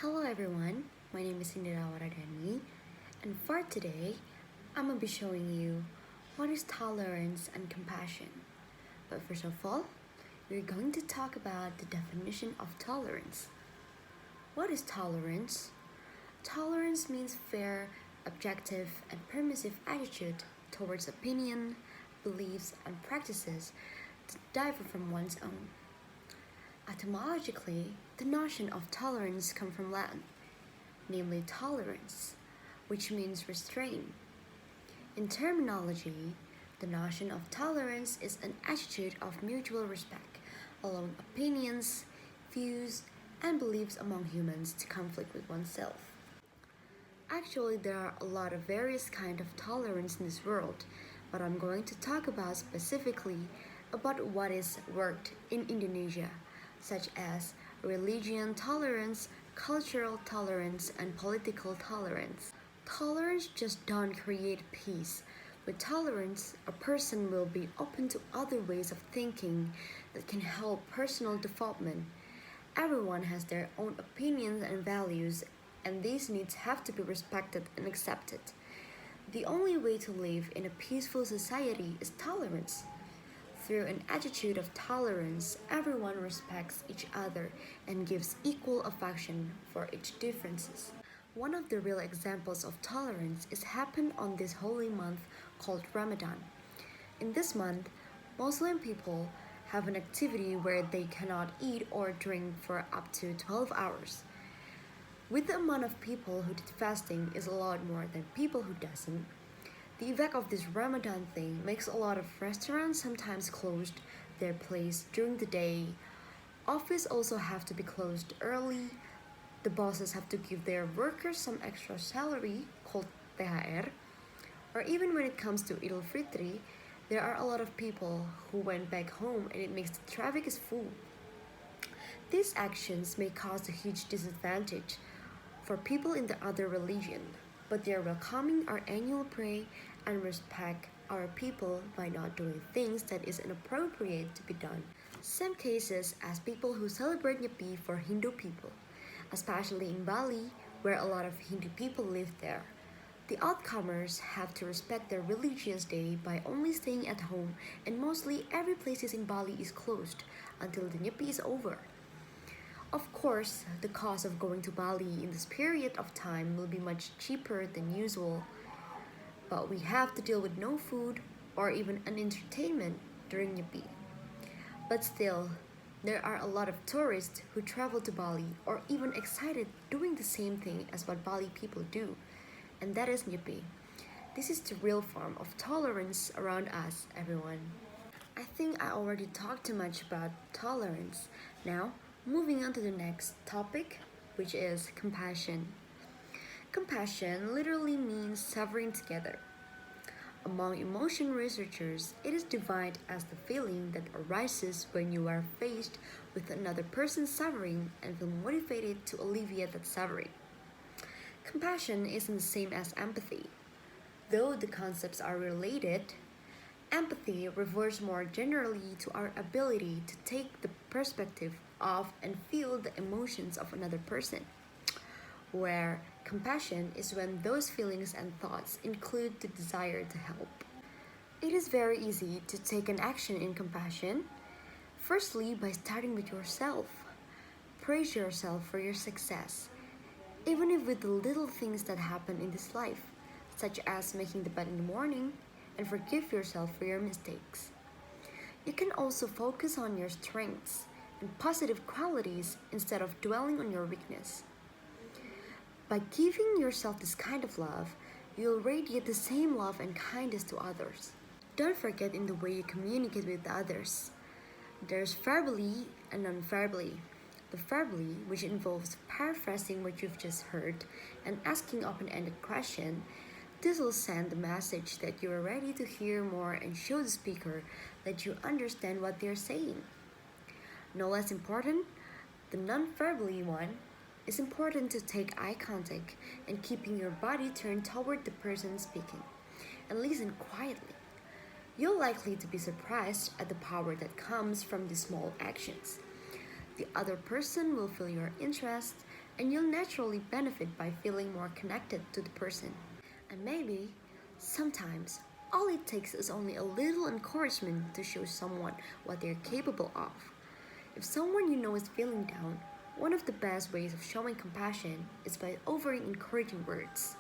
Hello everyone, my name is Indira Waradani, and for today, I'm gonna be showing you what is tolerance and compassion. But first of all, we're going to talk about the definition of tolerance. What is tolerance? Tolerance means fair, objective, and permissive attitude towards opinion, beliefs, and practices that differ from one's own. Etymologically, the notion of tolerance comes from Latin, namely tolerance, which means restraint. In terminology, the notion of tolerance is an attitude of mutual respect, allowing opinions, views, and beliefs among humans to conflict with oneself. Actually, there are a lot of various kinds of tolerance in this world, but I'm going to talk about specifically about what is worked in Indonesia, such as religion tolerance, cultural tolerance, and political tolerance. Tolerance just don't create peace. With tolerance, a person will be open to other ways of thinking that can help personal development. Everyone has their own opinions and values, and these needs have to be respected and accepted. The only way to live in a peaceful society is tolerance. Through an attitude of tolerance, everyone respects each other and gives equal affection for each differences. One of the real examples of tolerance is happened on this holy month called Ramadan. In this month, Muslim people have an activity where they cannot eat or drink for up to 12 hours. With the amount of people who did fasting is a lot more than people who doesn't, the effect of this Ramadan thing makes a lot of restaurants sometimes closed their place during the day. Office also have to be closed early. The bosses have to give their workers some extra salary called THR. Or even when it comes to Idul Fitri, there are a lot of people who went back home and it makes the traffic is full. These actions may cause a huge disadvantage for people in the other religion, but they are welcoming our annual prayer and respect our people by not doing things that is inappropriate to be done. Some cases as people who celebrate Nyepi for Hindu people, especially in Bali, where a lot of Hindu people live there. The outcomers have to respect their religious day by only staying at home, and mostly every places in Bali is closed until the Nyepi is over. Of course, the cost of going to Bali in this period of time will be much cheaper than usual, but we have to deal with no food or even an entertainment during Nyepi. But still, there are a lot of tourists who travel to Bali or even excited doing the same thing as what Bali people do, and that is Nyepi. This is the real form of tolerance around us, everyone. I think I already talked too much about tolerance. Now, moving on to the next topic, which is compassion. Compassion literally means suffering together. Among emotion researchers, it is defined as the feeling that arises when you are faced with another person's suffering and feel motivated to alleviate that suffering. Compassion isn't the same as empathy. Though the concepts are related, empathy refers more generally to our ability to take the perspective of and feel the emotions of another person, where compassion is when those feelings and thoughts include the desire to help. It is very easy to take an action in compassion, firstly by starting with yourself. Praise yourself for your success, even if with the little things that happen in this life, such as making the bed in the morning, and forgive yourself for your mistakes. You can also focus on your strengths and positive qualities instead of dwelling on your weakness. By giving yourself this kind of love, you'll radiate the same love and kindness to others. Don't forget in the way you communicate with others. There's verbally and non-verbally. The verbally, which involves paraphrasing what you've just heard and asking open-ended questions, this will send the message that you are ready to hear more and show the speaker that you understand what they're saying. No less important, the non-verbally one is important to take eye contact and keeping your body turned toward the person speaking and listen quietly. You're likely to be surprised at the power that comes from these small actions. The other person will feel your interest and you'll naturally benefit by feeling more connected to the person. And maybe, sometimes, all it takes is only a little encouragement to show someone what they're capable of. If someone you know is feeling down, one of the best ways of showing compassion is by offering encouraging words.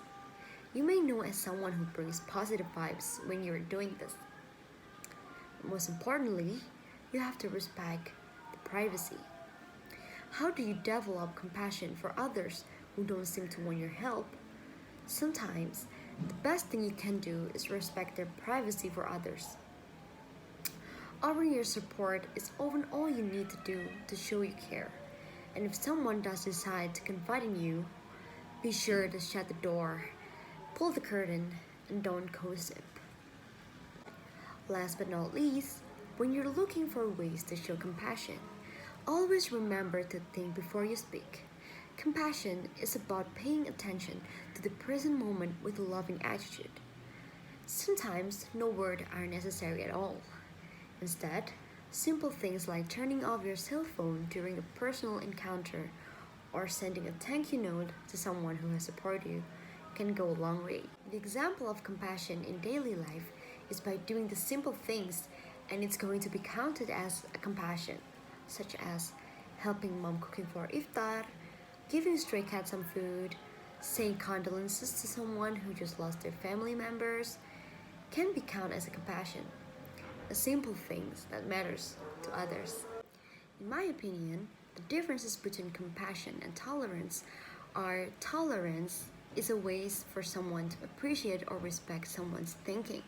You may know as someone who brings positive vibes when you're doing this. Most importantly, you have to respect the privacy. How do you develop compassion for others who don't seem to want your help? Sometimes, the best thing you can do is respect their privacy for others. Offering your support is often all you need to do to show you care. And if someone does decide to confide in you, be sure to shut the door, pull the curtain, and don't gossip. Last but not least, when you're looking for ways to show compassion, always remember to think before you speak. Compassion is about paying attention to the present moment with a loving attitude. Sometimes no words are necessary at all. Instead, simple things like turning off your cell phone during a personal encounter or sending a thank you note to someone who has supported you can go a long way. The example of compassion in daily life is by doing the simple things, and it's going to be counted as a compassion, such as helping mom cooking for iftar, giving stray cats some food, saying condolences to someone who just lost their family members, can be counted as a compassion. A simple things that matters to others. In my opinion, the differences between compassion and tolerance are tolerance is a way for someone to appreciate or respect someone's thinking,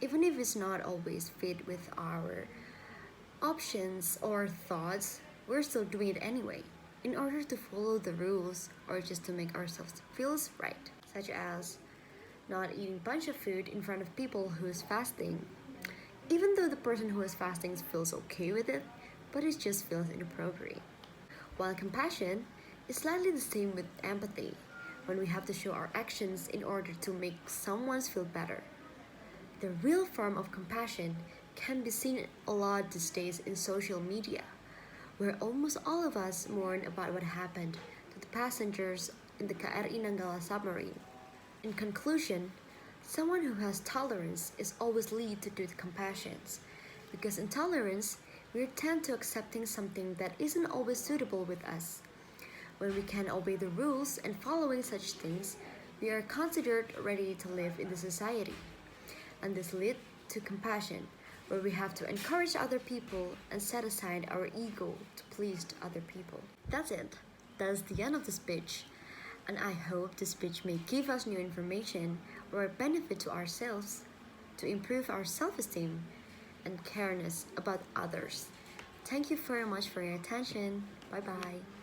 even if it's not always fit with our options or thoughts, we're still doing it anyway, in order to follow the rules or just to make ourselves feel right, such as not eating a bunch of food in front of people who is fasting, even though the person who is fasting feels okay with it, but it just feels inappropriate. While compassion is slightly the same with empathy, when we have to show our actions in order to make someone feel better. The real form of compassion can be seen a lot these days in social media, where almost all of us mourn about what happened to the passengers in the KRI Nanggala submarine. In conclusion, someone who has tolerance is always lead to do the compassions, because in tolerance, we tend to accepting something that isn't always suitable with us. When we can obey the rules and following such things, we are considered ready to live in the society. And this leads to compassion, where we have to encourage other people and set aside our ego to please other people. That's it. That's the end of the speech. And I hope this speech may give us new information or a benefit to ourselves to improve our self-esteem and careness about others. Thank you very much for your attention. Bye bye.